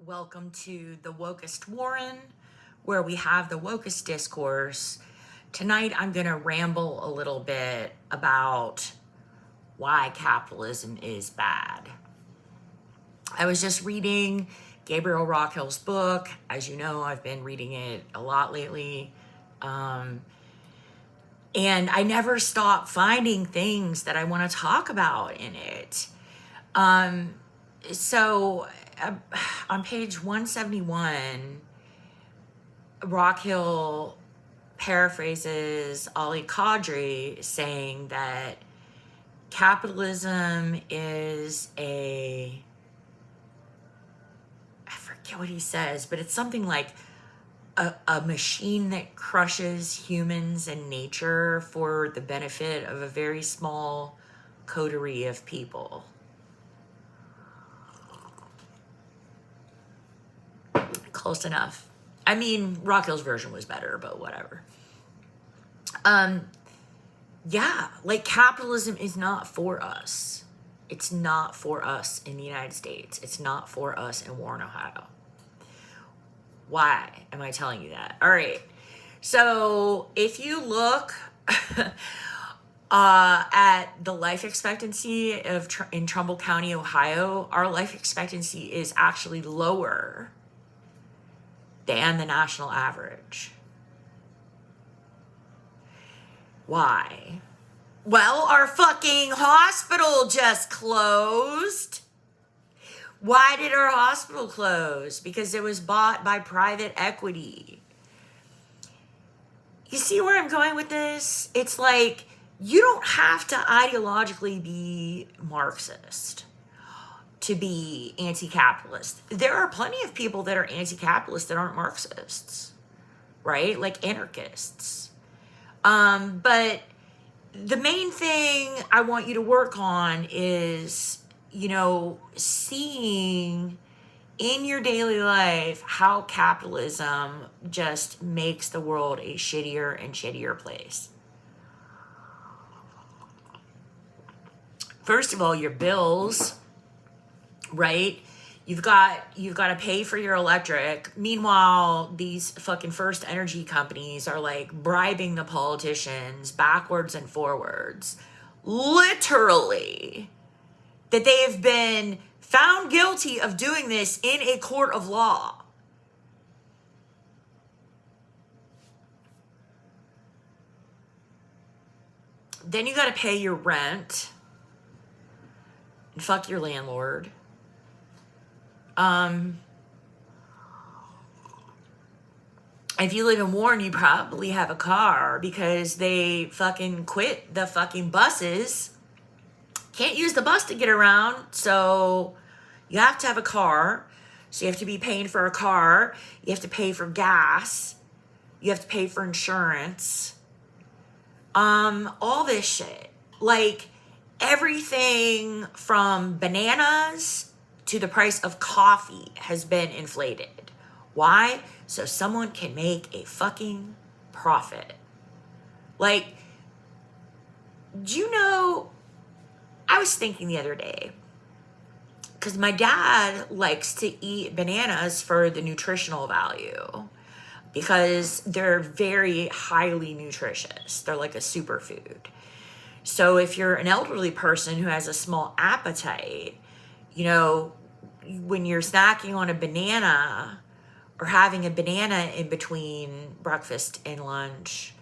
Welcome to the Wokest Warren, where we have the wokest discourse. Tonight, I'm going to ramble a little bit about why capitalism is bad. I was just reading Gabriel Rockhill's book. As you know, I've been reading it a lot lately. And I never stop finding things that I want to talk about in it. So on page 171, Rockhill paraphrases Ali Kadri saying that capitalism is I forget what he says, but it's something like a machine that crushes humans and nature for the benefit of a very small coterie of people. Close enough. I mean, Rockhill's version was better, but whatever. Yeah, like capitalism is not for us. It's not for us in the United States. It's not for us in Warren, Ohio. Why am I telling you that? All right. So if you look at the life expectancy in Trumbull County, Ohio, our life expectancy is actually lower than the national average. Why? Well, our fucking hospital just closed. Why did our hospital close? Because it was bought by private equity. You see where I'm going with this? It's like, you don't have to ideologically be Marxist to be anti-capitalist. There are plenty of people that are anti-capitalist that aren't Marxists, right? Like anarchists. But the main thing I want you to work on is, seeing in your daily life how capitalism just makes the world a shittier and shittier place. First of all, your bills, right? You've got to pay for your electric. Meanwhile, these fucking First Energy companies are like bribing the politicians backwards and forwards. Literally. That they have been found guilty of doing this in a court of law. Then you got to pay your rent. And fuck your landlord. If you live in Warren, you probably have a car because they fucking quit the fucking buses. Can't use the bus to get around, so you have to have a car. So you have to be paying for a car. You have to pay for gas. You have to pay for insurance. All this shit. Like, everything from bananas to the price of coffee has been inflated. Why? So someone can make a fucking profit. Like, do you know, I was thinking the other day, because my dad likes to eat bananas for the nutritional value, because they're very highly nutritious. They're like a superfood. So if you're an elderly person who has a small appetite, when you're snacking on a banana or having a banana in between breakfast and lunch,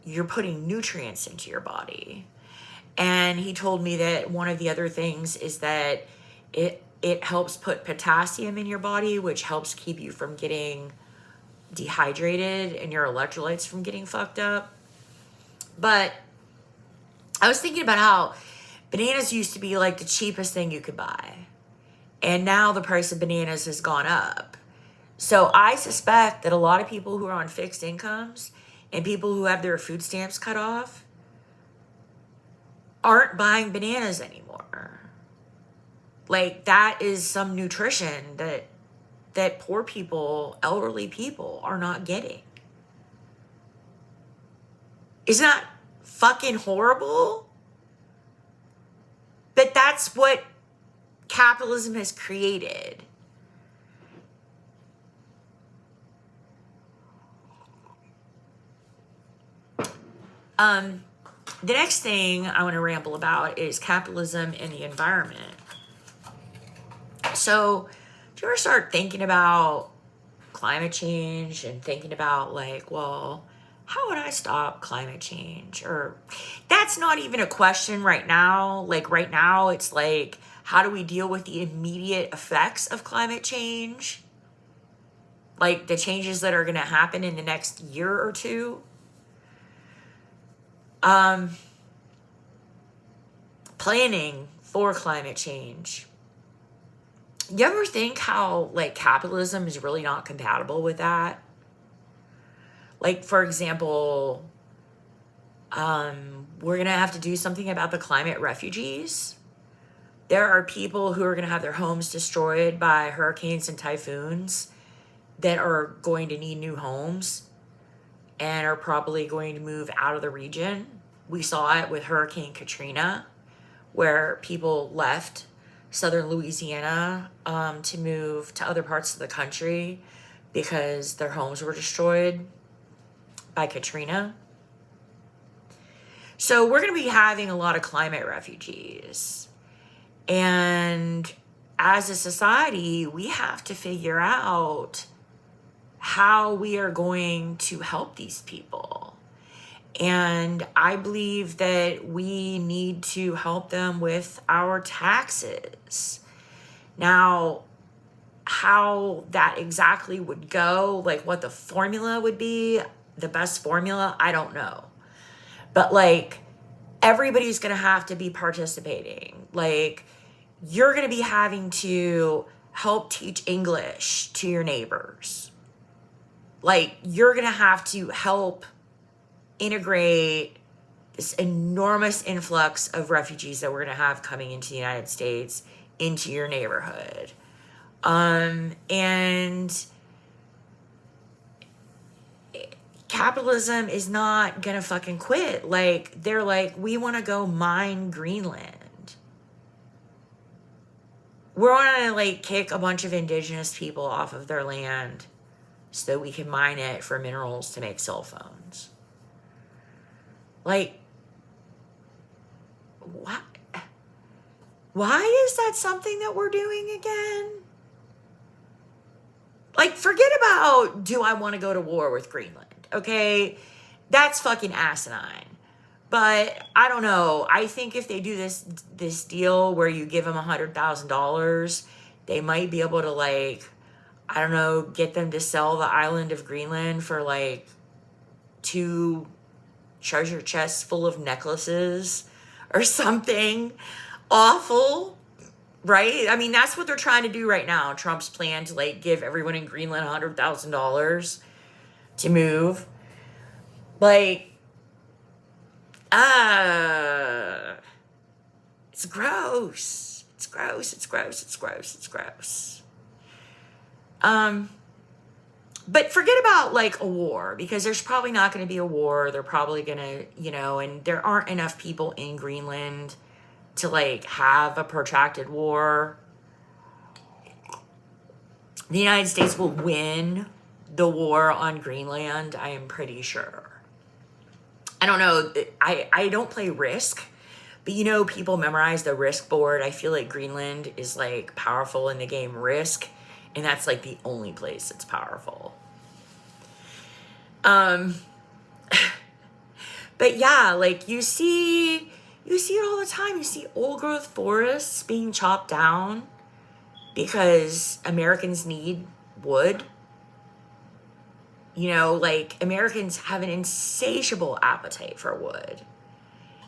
you're putting nutrients into your body. And he told me that one of the other things is that it helps put potassium in your body, which helps keep you from getting dehydrated and your electrolytes from getting fucked up. But I was thinking about how bananas used to be like the cheapest thing you could buy. And now the price of bananas has gone up. So I suspect that a lot of people who are on fixed incomes and people who have their food stamps cut off aren't buying bananas anymore. Like, that is some nutrition that poor people, elderly people are not getting. Isn't that fucking horrible? But that's what capitalism has created. The next thing I want to ramble about is capitalism and the environment. So, do you ever start thinking about climate change and thinking about, like, well, how would I stop climate change? Or that's not even a question right now. Like, right now, it's like, how do we deal with the immediate effects of climate change? Like, the changes that are going to happen in the next year or two. Planning for climate change. You ever think how, like, capitalism is really not compatible with that? Like, for example, we're going to have to do something about the climate refugees. There are people who are going to have their homes destroyed by hurricanes and typhoons that are going to need new homes and are probably going to move out of the region. We saw it with Hurricane Katrina, where people left southern Louisiana to move to other parts of the country because their homes were destroyed by Katrina. So we're going to be having a lot of climate refugees. And as a society, we have to figure out how we are going to help these people. And I believe that we need to help them with our taxes. Now, how that exactly would go, like what the formula would be, the best formula, I don't know. But like, everybody's going to have to be participating. Like, you're going to be having to help teach English to your neighbors. Like, you're going to have to help integrate this enormous influx of refugees that we're going to have coming into the United States into your neighborhood. And capitalism is not going to fucking quit. Like, they're like, we want to go mine Greenland. We're going to, like, kick a bunch of indigenous people off of their land so that we can mine it for minerals to make cell phones. Like, what? Why is that something that we're doing again? Like, forget about, do I want to go to war with Greenland? Okay? That's fucking asinine. But I don't know. I think if they do this deal where you give them $100,000, they might be able to, like, I don't know, get them to sell the island of Greenland for like 2 treasure chests full of necklaces or something awful, right? I mean, that's what they're trying to do right now. Trump's plan to like give everyone in Greenland $100,000 to move. Like, it's gross. It's gross. It's gross. It's gross. It's gross. But forget about like a war, because there's probably not going to be a war. They're probably going to, and there aren't enough people in Greenland to like have a protracted war. The United States will win the war on Greenland, I am pretty sure. I don't know. I don't play Risk, but people memorize the Risk board. I feel like Greenland is like powerful in the game Risk. And that's like the only place it's powerful. But yeah, like you see it all the time. You see old growth forests being chopped down because Americans need wood. Like Americans have an insatiable appetite for wood.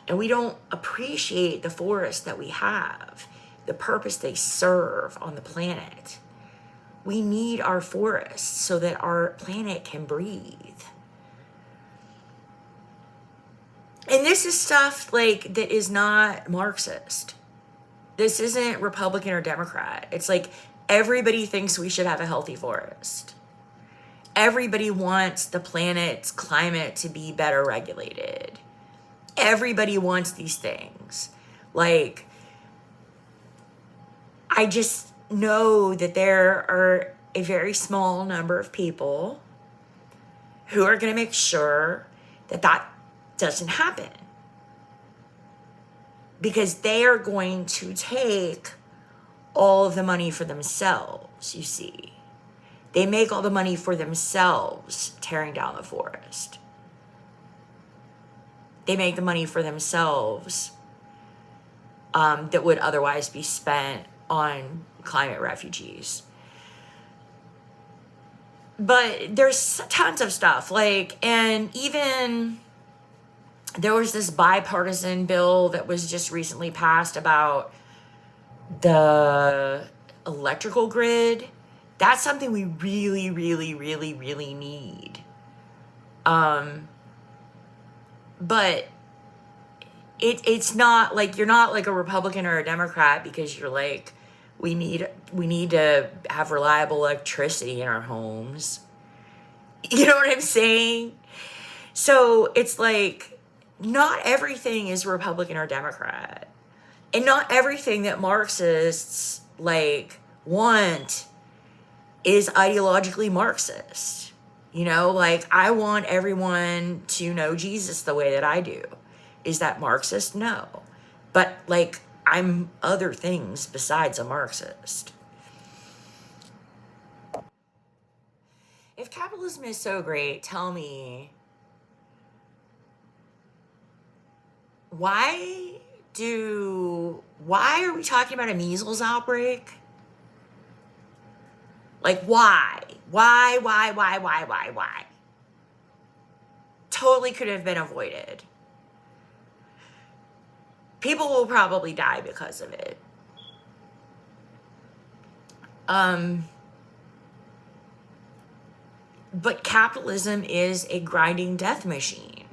And we don't appreciate the forests that we have, the purpose they serve on the planet. We need our forests so that our planet can breathe. And this is stuff like that is not Marxist. This isn't Republican or Democrat. It's like everybody thinks we should have a healthy forest. Everybody wants the planet's climate to be better regulated. Everybody wants these things. Like, I just know that there are a very small number of people who are going to make sure that doesn't happen. Because they are going to take all of the money for themselves, you see. They make all the money for themselves tearing down the forest. They make the money for themselves that would otherwise be spent on climate refugees. But there's tons of stuff, like, and even there was this bipartisan bill that was just recently passed about the electrical grid. That's something we really, really, really, really need. But it's not like you're not like a Republican or a Democrat because you're like, we need to have reliable electricity in our homes. You know what I'm saying? So it's like, not everything is Republican or Democrat. And not everything that Marxists like want is ideologically Marxist. You know, like, I want everyone to know Jesus the way that I do. Is that Marxist? No. But like, I'm other things besides a Marxist. If capitalism is so great, tell me, why are we talking about a measles outbreak? Like, why? Why? Totally could have been avoided. People will probably die because of it. But capitalism is a grinding death machine.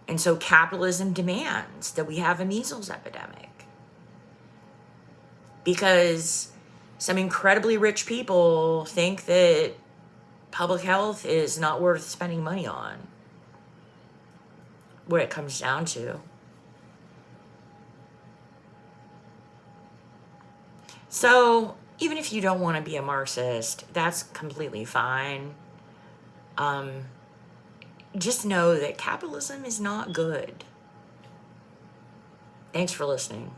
And so capitalism demands that we have a measles epidemic. Because some incredibly rich people think that public health is not worth spending money on. What it comes down to. So, even if you don't want to be a Marxist, that's completely fine. Just know that capitalism is not good. Thanks for listening.